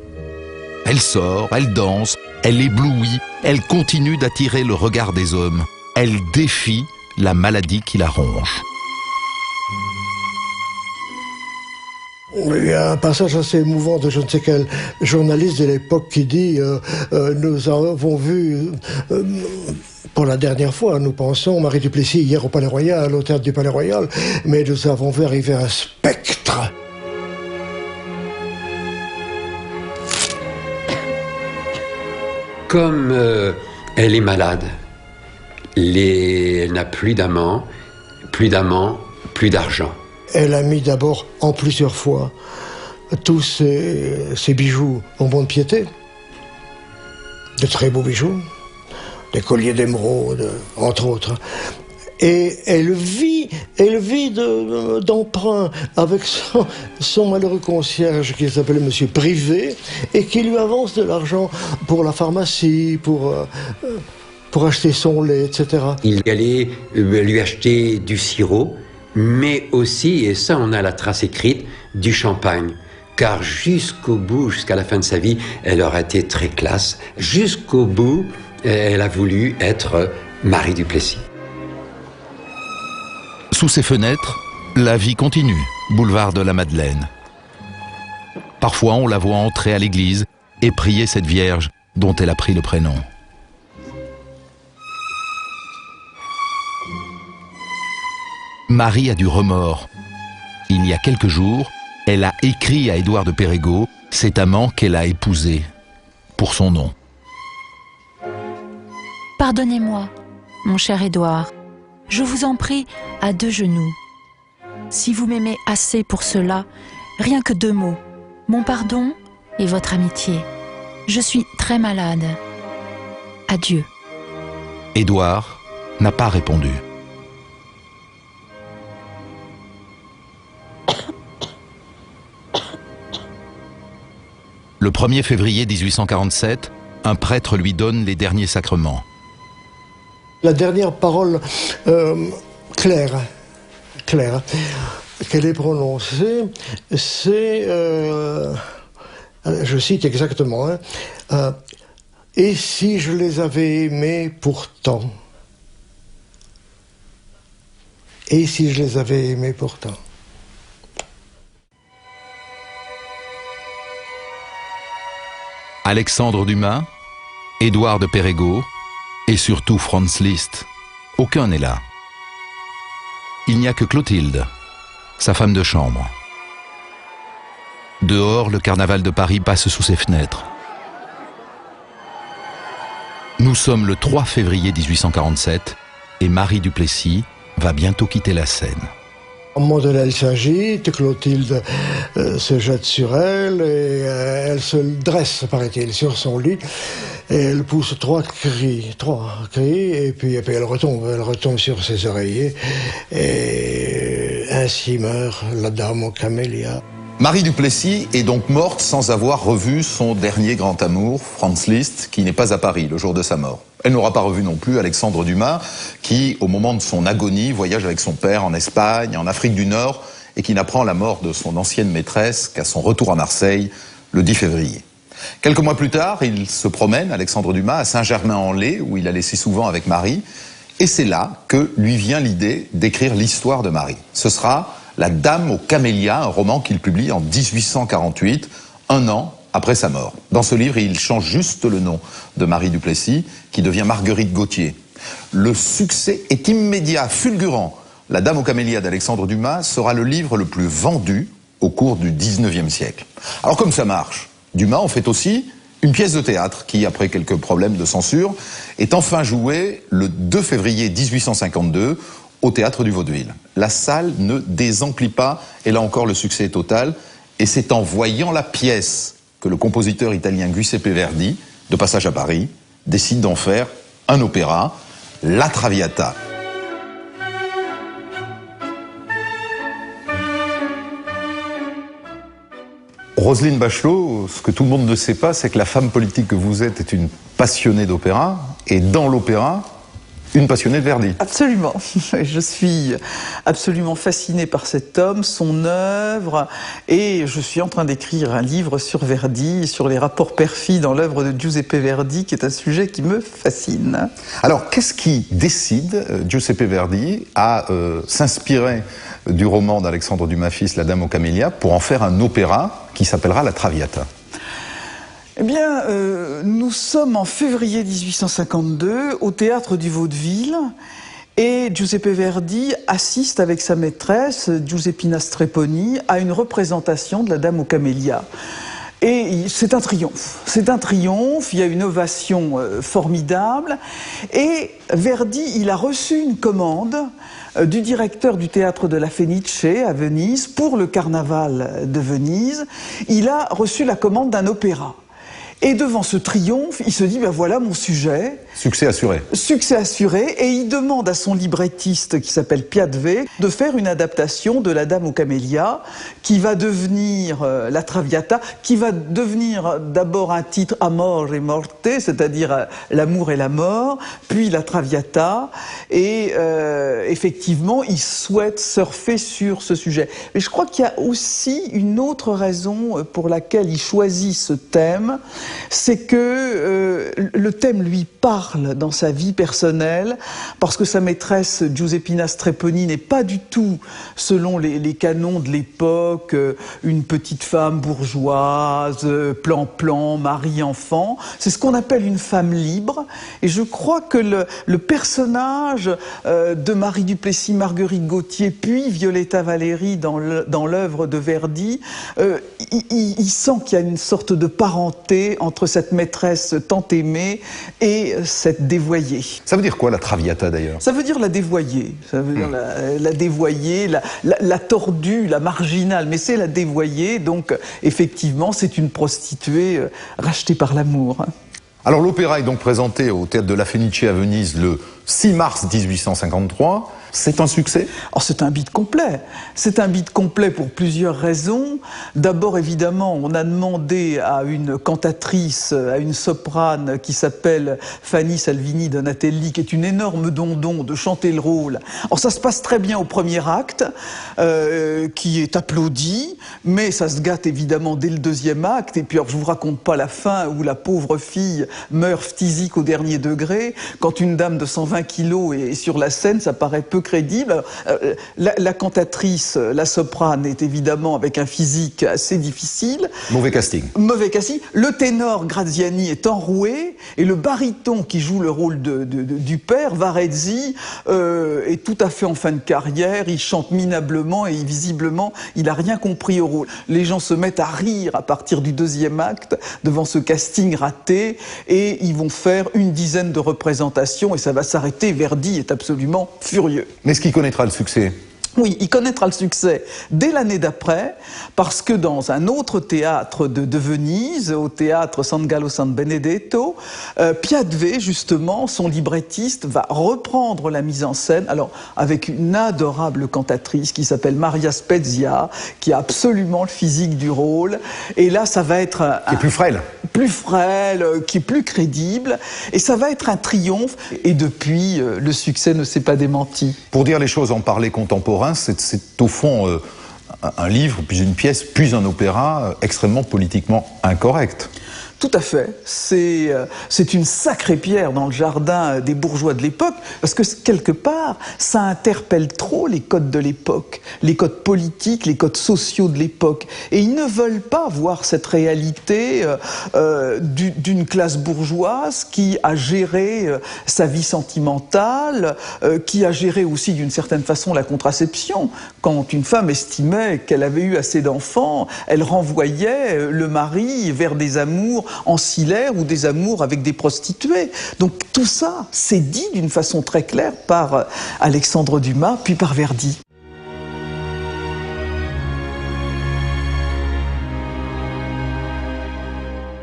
Elle sort, elle danse, elle éblouit, elle continue d'attirer le regard des hommes. Elle défie la maladie qui la ronge. Il y a un passage assez émouvant de je ne sais quel journaliste de l'époque qui dit nous avons vu pour la dernière fois, nous pensons, Marie du Plessis hier au Palais Royal, au théâtre du Palais Royal, mais nous avons vu arriver un spectre. Comme elle est malade, elle n'a plus d'amant, plus d'argent. Elle a mis d'abord en plusieurs fois tous ses bijoux en bon de piété, de très beaux bijoux, des colliers d'émeraude, entre autres. Et elle vit d'emprunt avec son malheureux concierge qui s'appelait Monsieur Privé et qui lui avance de l'argent pour la pharmacie, pour acheter son lait, etc. Il allait lui acheter du sirop, mais aussi, et ça on a la trace écrite, du champagne. Car jusqu'au bout, jusqu'à la fin de sa vie, elle aura été très classe. Jusqu'au bout, elle a voulu être Marie du Plessis. Sous ses fenêtres, la vie continue, boulevard de la Madeleine. Parfois, on la voit entrer à l'église et prier cette Vierge dont elle a pris le prénom. Marie a du remords. Il y a quelques jours, elle a écrit à Édouard de Perregaux, cet amant qu'elle a épousé, pour son nom. Pardonnez-moi, mon cher Édouard, je vous en prie à 2 genoux. Si vous m'aimez assez pour cela, rien que 2 mots, mon pardon et votre amitié. Je suis très malade. Adieu. Édouard n'a pas répondu. Le 1er février 1847, un prêtre lui donne les derniers sacrements. La dernière parole claire qu'elle ait prononcée, c'est, je cite exactement, et si je les avais aimés pourtant. Et si je les avais aimés pourtant. Alexandre Dumas, Édouard de Perregaux et surtout Franz Liszt Aucun n'est là. Il n'y a que Clotilde, sa femme de chambre. Dehors, le carnaval de Paris passe sous ses fenêtres. Nous sommes le 3 février 1847 et Marie du Plessis va bientôt quitter la scène. Au moment donné, elle s'agite, Clotilde se jette sur elle et elle se dresse, paraît-il, sur son lit. Et elle pousse trois cris, et puis elle retombe sur ses oreillers. Et ainsi meurt la dame aux camélias. Marie du Plessis est donc morte sans avoir revu son dernier grand amour, Franz Liszt, qui n'est pas à Paris le jour de sa mort. Elle n'aura pas revu non plus Alexandre Dumas, qui, au moment de son agonie, voyage avec son père en Espagne, en Afrique du Nord, et qui n'apprend la mort de son ancienne maîtresse qu'à son retour à Marseille, le 10 février. Quelques mois plus tard, il se promène, Alexandre Dumas, à Saint-Germain-en-Laye, où il allait si souvent avec Marie, et c'est là que lui vient l'idée d'écrire l'histoire de Marie. Ce sera La Dame aux Camélias, un roman qu'il publie en 1848, un an après sa mort. Dans ce livre, il change juste le nom de Marie du Plessis, qui devient Marguerite Gautier. Le succès est immédiat, fulgurant. La Dame aux Camélias d'Alexandre Dumas sera le livre le plus vendu au cours du 19e siècle. Alors comme ça marche, Dumas en fait aussi une pièce de théâtre qui, après quelques problèmes de censure, est enfin jouée le 2 février 1852 au Théâtre du Vaudeville. La salle ne désemplit pas, et là encore le succès est total, et c'est en voyant la pièce que le compositeur italien Giuseppe Verdi, de passage à Paris, décide d'en faire un opéra, La Traviata. Roselyne Bachelot, ce que tout le monde ne sait pas, c'est que la femme politique que vous êtes est une passionnée d'opéra, et dans l'opéra, une passionnée de Verdi. Absolument. Je suis absolument fascinée par cet homme, son œuvre, et je suis en train d'écrire un livre sur Verdi, sur les rapports père-fille dans l'œuvre de Giuseppe Verdi, qui est un sujet qui me fascine. Alors, qu'est-ce qui décide Giuseppe Verdi à s'inspirer du roman d'Alexandre Dumas fils, La Dame aux Camélias, pour en faire un opéra qui s'appellera La Traviata? Eh bien, nous sommes en février 1852 au Théâtre du Vaudeville et Giuseppe Verdi assiste avec sa maîtresse, Giuseppina Strepponi, à une représentation de La Dame aux Camélias. Et c'est un triomphe, il y a une ovation formidable et Verdi, il a reçu une commande du directeur du théâtre de la Fenice à Venise pour le carnaval de Venise. Il a reçu la commande d'un opéra. Et devant ce triomphe, il se dit, ben voilà mon sujet. Succès assuré. Succès assuré, et il demande à son librettiste, qui s'appelle Piadve, de faire une adaptation de La Dame aux Camélias, qui va devenir La Traviata, qui va devenir d'abord un titre Amor e Morte, c'est-à-dire l'amour et la mort, puis La Traviata, et effectivement, il souhaite surfer sur ce sujet. Mais je crois qu'il y a aussi une autre raison pour laquelle il choisit ce thème, c'est que le thème lui parle dans sa vie personnelle, parce que sa maîtresse Giuseppina Strepponi n'est pas du tout, selon les canons de l'époque, une petite femme bourgeoise, plan-plan, mari-enfant. C'est ce qu'on appelle une femme libre, et je crois que le personnage de Marie du Plessis, Marguerite Gautier, puis Violetta Valéry dans l'œuvre de Verdi, il sent qu'il y a une sorte de parenté entre cette maîtresse tant aimée et cette dévoyée. Ça veut dire quoi, la Traviata, d'ailleurs? Ça veut dire la dévoyée. Ça veut dire la dévoyée, la tordue, la marginale, mais c'est la dévoyée, donc effectivement, c'est une prostituée rachetée par l'amour. Alors l'opéra est donc présenté au Théâtre de la Fenice à Venise le 6 mars 1853. C'est un succès? Alors c'est un bide complet. C'est un bide complet pour plusieurs raisons. D'abord, évidemment, on a demandé à une cantatrice, à une soprane qui s'appelle Fanny Salvini Donatelli, qui est une énorme dondon, de chanter le rôle. Alors ça se passe très bien au premier acte, qui est applaudi, mais ça se gâte évidemment dès le deuxième acte. Et puis alors, je vous raconte pas la fin où la pauvre fille meurt phtisique au dernier degré. Quand une dame de 120 kilos est sur la scène, ça paraît peu crédible. La cantatrice, la soprane, est évidemment avec un physique assez difficile. Mauvais casting. Mauvais casting. Le ténor, Graziani, est enroué, et le baryton qui joue le rôle du père, Varezzi, est tout à fait en fin de carrière. Il chante minablement et visiblement, il n'a rien compris au rôle. Les gens se mettent à rire à partir du deuxième acte devant ce casting raté, et ils vont faire une dizaine de représentations et ça va s'arrêter. Verdi est absolument furieux. Mais est-ce qu'il connaîtra le succès ? Oui, il connaîtra le succès dès l'année d'après, parce que dans un autre théâtre de Venise, au théâtre San Gallo San Benedetto, Piadvé, justement, son librettiste, va reprendre la mise en scène, alors avec une adorable cantatrice qui s'appelle Maria Spezia, qui a absolument le physique du rôle, et là ça va être... Qui est plus frêle. Plus frêle, qui est plus crédible, et ça va être un triomphe, et depuis, le succès ne s'est pas démenti. Pour dire les choses en parler contemporain, c'est au fond un livre, puis une pièce, puis un opéra extrêmement politiquement incorrect. Tout à fait. C'est une sacrée pierre dans le jardin des bourgeois de l'époque, parce que quelque part, ça interpelle trop les codes de l'époque, les codes politiques, les codes sociaux de l'époque. Et ils ne veulent pas voir cette réalité d'une classe bourgeoise qui a géré sa vie sentimentale, qui a géré aussi d'une certaine façon la contraception. Quand une femme estimait qu'elle avait eu assez d'enfants, elle renvoyait le mari vers des amours ancillaires ou des amours avec des prostituées. Donc tout ça, c'est dit d'une façon très claire par Alexandre Dumas, puis par Verdi.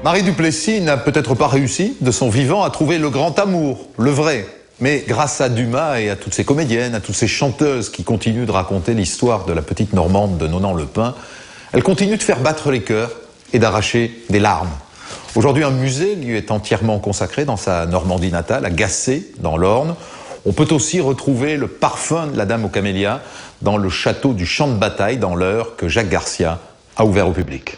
Marie Duplessis n'a peut-être pas réussi de son vivant à trouver le grand amour, le vrai. Mais grâce à Dumas et à toutes ces comédiennes, à toutes ces chanteuses qui continuent de raconter l'histoire de la petite Normande de Nonant-le-Pin, elle continue de faire battre les cœurs et d'arracher des larmes. Aujourd'hui, un musée lui est entièrement consacré dans sa Normandie natale, à Gacé, dans l'Orne. On peut aussi retrouver le parfum de la Dame aux Camélias dans le château du Champ de Bataille, dans l'Eure, que Jacques Garcia a ouvert au public.